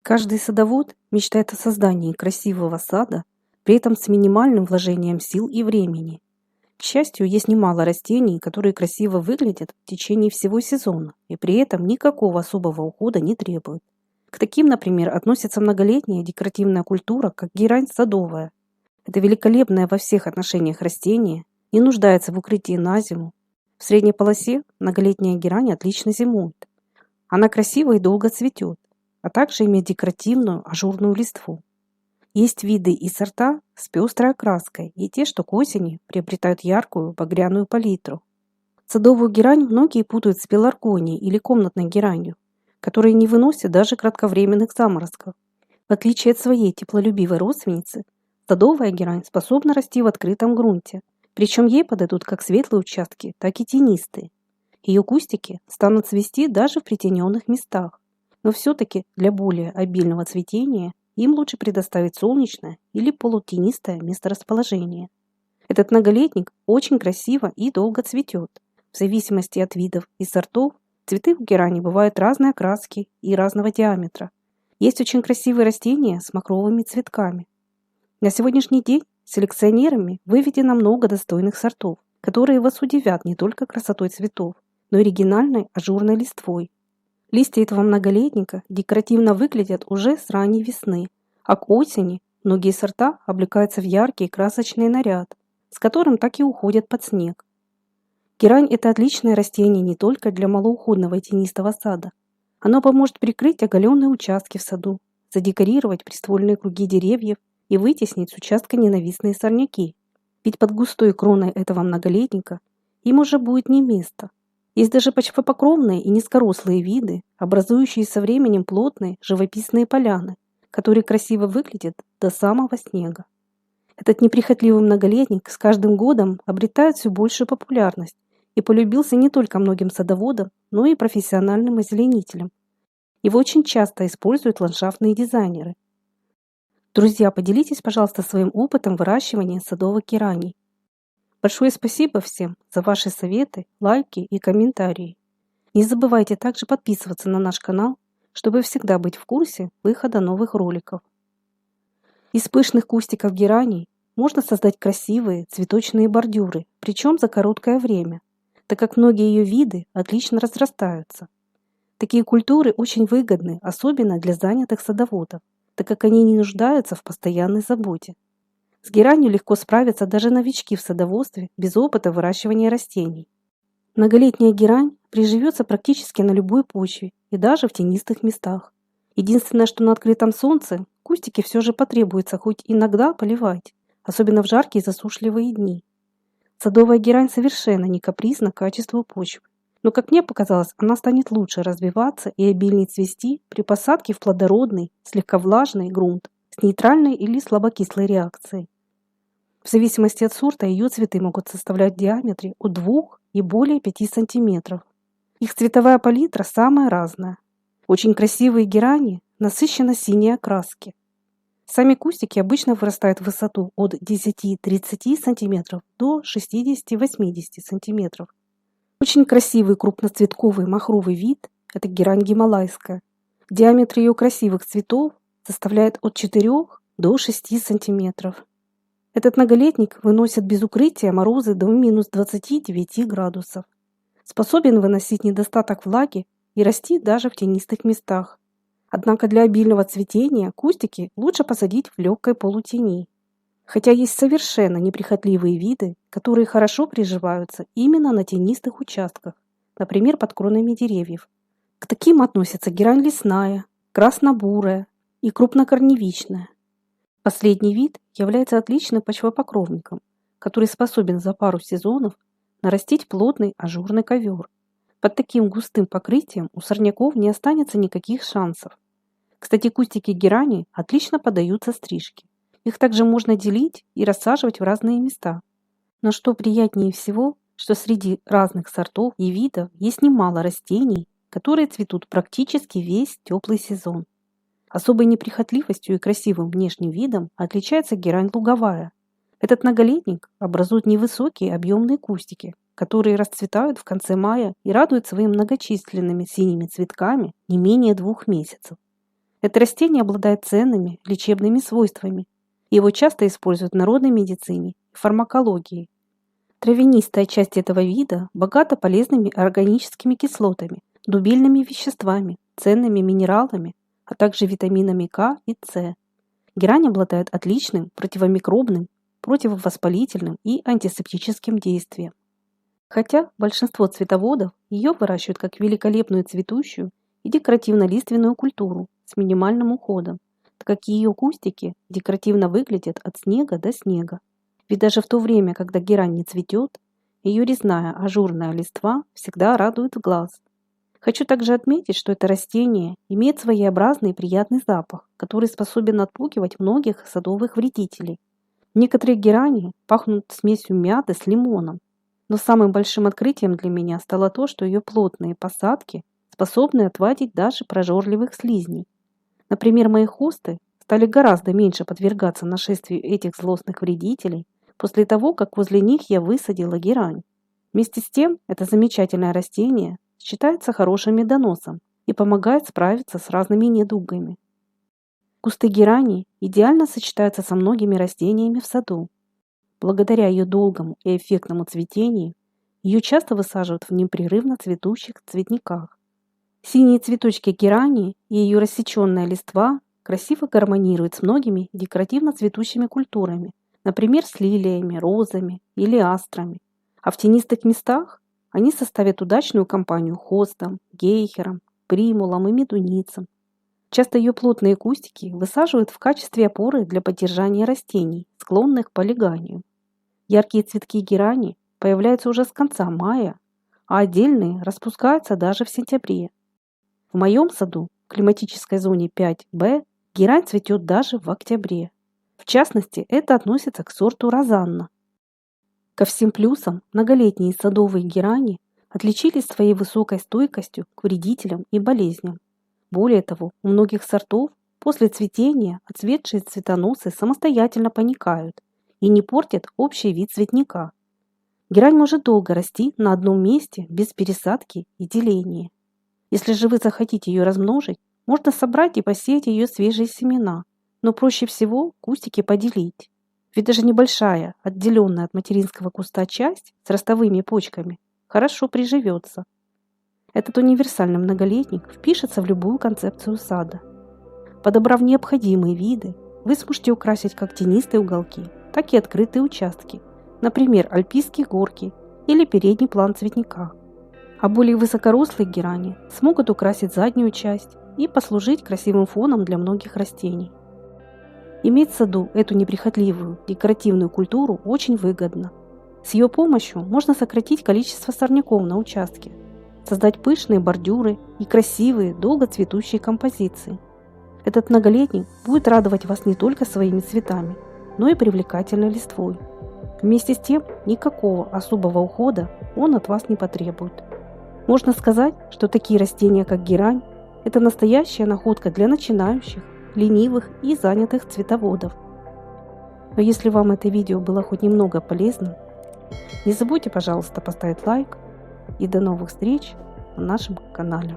Каждый садовод мечтает о создании красивого сада, при этом с минимальным вложением сил и времени. К счастью, есть немало растений, которые красиво выглядят в течение всего сезона и при этом никакого особого ухода не требуют. К таким, например, относится многолетняя декоративная культура, как герань садовая. Это великолепное во всех отношениях растение, не нуждается в укрытии на зиму. В средней полосе многолетняя герань отлично зимует. Она красиво и долго цветет, а также имеет декоративную ажурную листву. Есть виды и сорта с пестрой окраской и те, что к осени приобретают яркую багряную палитру. Садовую герань многие путают с пеларгонией или комнатной геранью, которые не выносят даже кратковременных заморозков. В отличие от своей теплолюбивой родственницы, садовая герань способна расти в открытом грунте, причем ей подойдут как светлые участки, так и тенистые. Ее кустики станут цвести даже в притененных местах, но все-таки для более обильного цветения им лучше предоставить солнечное или полутенистое месторасположение. Этот многолетник очень красиво и долго цветет. В зависимости от видов и сортов, цветы у герани бывают разной окраски и разного диаметра. Есть очень красивые растения с махровыми цветками. На сегодняшний день селекционерами выведено много достойных сортов, которые вас удивят не только красотой цветов, но и оригинальной ажурной листвой. Листья этого многолетника декоративно выглядят уже с ранней весны, а к осени многие сорта облекаются в яркий красочный наряд, с которым так и уходят под снег. Герань – это отличное растение не только для малоуходного и тенистого сада. Оно поможет прикрыть оголенные участки в саду, задекорировать приствольные круги деревьев и вытеснить с участка ненавистные сорняки. Ведь под густой кроной этого многолетника им уже будет не место. Есть даже почвопокровные и низкорослые виды, образующие со временем плотные живописные поляны, которые красиво выглядят до самого снега. Этот неприхотливый многолетник с каждым годом обретает все большую популярность и полюбился не только многим садоводам, но и профессиональным озеленителям. Его очень часто используют ландшафтные дизайнеры. Друзья, поделитесь, пожалуйста, своим опытом выращивания садовых гераний. Большое спасибо всем за ваши советы, лайки и комментарии. Не забывайте также подписываться на наш канал, чтобы всегда быть в курсе выхода новых роликов. Из пышных кустиков герани можно создать красивые цветочные бордюры, причем за короткое время, так как многие ее виды отлично разрастаются. Такие культуры очень выгодны, особенно для занятых садоводов, так как они не нуждаются в постоянной заботе. С геранью легко справятся даже новички в садоводстве без опыта выращивания растений. Многолетняя герань приживется практически на любой почве и даже в тенистых местах. Единственное, что на открытом солнце кустики все же потребуется хоть иногда поливать, особенно в жаркие засушливые дни. Садовая герань совершенно не капризна к качеству почвы, но, как мне показалось, она станет лучше развиваться и обильнее цвести при посадке в плодородный, слегка влажный грунт с нейтральной или слабокислой реакцией. В зависимости от сорта ее цветы могут составлять в диаметре от 2 и более 5 см. Их цветовая палитра самая разная. Очень красивые герани насыщенно синей окраски. Сами кустики обычно вырастают в высоту от 10-30 см до 60-80 см. Очень красивый крупноцветковый махровый вид – это герань гималайская. Диаметр ее красивых цветов составляет от 4 до 6 см. Этот многолетник выносит без укрытия морозы до минус 29 градусов. Способен выносить недостаток влаги и расти даже в тенистых местах. Однако для обильного цветения кустики лучше посадить в легкой полутени. Хотя есть совершенно неприхотливые виды, которые хорошо приживаются именно на тенистых участках, например, под кронами деревьев. К таким относятся герань лесная, краснобурая и крупнокорневичная. Последний вид является отличным почвопокровником, который способен за пару сезонов нарастить плотный ажурный ковер. Под таким густым покрытием у сорняков не останется никаких шансов. Кстати, кустики герани отлично поддаются стрижке. Их также можно делить и рассаживать в разные места. Но что приятнее всего, что среди разных сортов и видов есть немало растений, которые цветут практически весь теплый сезон. Особой неприхотливостью и красивым внешним видом отличается герань луговая. Этот многолетник образует невысокие объемные кустики, которые расцветают в конце мая и радуют своими многочисленными синими цветками не менее 2 месяцев. Это растение обладает ценными лечебными свойствами. Его часто используют в народной медицине и фармакологии. Травянистая часть этого вида богата полезными органическими кислотами, дубильными веществами, ценными минералами, а также витаминами К и С. Герань обладает отличным противомикробным, противовоспалительным и антисептическим действием. Хотя большинство цветоводов ее выращивают как великолепную цветущую и декоративно-лиственную культуру с минимальным уходом, так как ее кустики декоративно выглядят от снега до снега. Ведь даже в то время, когда герань не цветет, ее резная ажурная листва всегда радует глаз. Хочу также отметить, что это растение имеет своеобразный и приятный запах, который способен отпугивать многих садовых вредителей. Некоторые герани пахнут смесью мяты с лимоном, но самым большим открытием для меня стало то, что ее плотные посадки способны отвадить даже прожорливых слизней. Например, мои хосты стали гораздо меньше подвергаться нашествию этих злостных вредителей после того, как возле них я высадила герань. Вместе с тем, это замечательное растение считается хорошим медоносом и помогает справиться с разными недугами. Кусты герани идеально сочетаются со многими растениями в саду. Благодаря ее долгому и эффектному цветению, ее часто высаживают в непрерывно цветущих цветниках. Синие цветочки герани и ее рассеченная листва красиво гармонируют с многими декоративно цветущими культурами, например, с лилиями, розами или астрами. А в тенистых местах они составят удачную компанию хостам, гейхерам, примулам и медуницам. Часто ее плотные кустики высаживают в качестве опоры для поддержания растений, склонных к полиганию. Яркие цветки герани появляются уже с конца мая, а отдельные распускаются даже в сентябре. В моем саду, в климатической зоне 5Б, герань цветет даже в октябре. В частности, это относится к сорту розанна. Ко всем плюсам многолетние садовые герани отличились своей высокой стойкостью к вредителям и болезням. Более того, у многих сортов после цветения отцветшие цветоносы самостоятельно поникают и не портят общий вид цветника. Герань может долго расти на одном месте без пересадки и деления. Если же вы захотите ее размножить, можно собрать и посеять ее свежие семена, но проще всего кустики поделить. Ведь даже небольшая, отделенная от материнского куста часть с ростовыми почками хорошо приживется. Этот универсальный многолетник впишется в любую концепцию сада. Подобрав необходимые виды, вы сможете украсить как тенистые уголки, так и открытые участки, например, альпийские горки или передний план цветника. А более высокорослые герани смогут украсить заднюю часть и послужить красивым фоном для многих растений. Иметь в саду эту неприхотливую декоративную культуру очень выгодно. С ее помощью можно сократить количество сорняков на участке, создать пышные бордюры и красивые, долго цветущие композиции. Этот многолетник будет радовать вас не только своими цветами, но и привлекательной листвой. Вместе с тем, никакого особого ухода он от вас не потребует. Можно сказать, что такие растения, как герань, это настоящая находка для начинающих, ленивых и занятых цветоводов. Но если вам это видео было хоть немного полезным, не забудьте, пожалуйста, поставить лайк, и до новых встреч на нашем канале.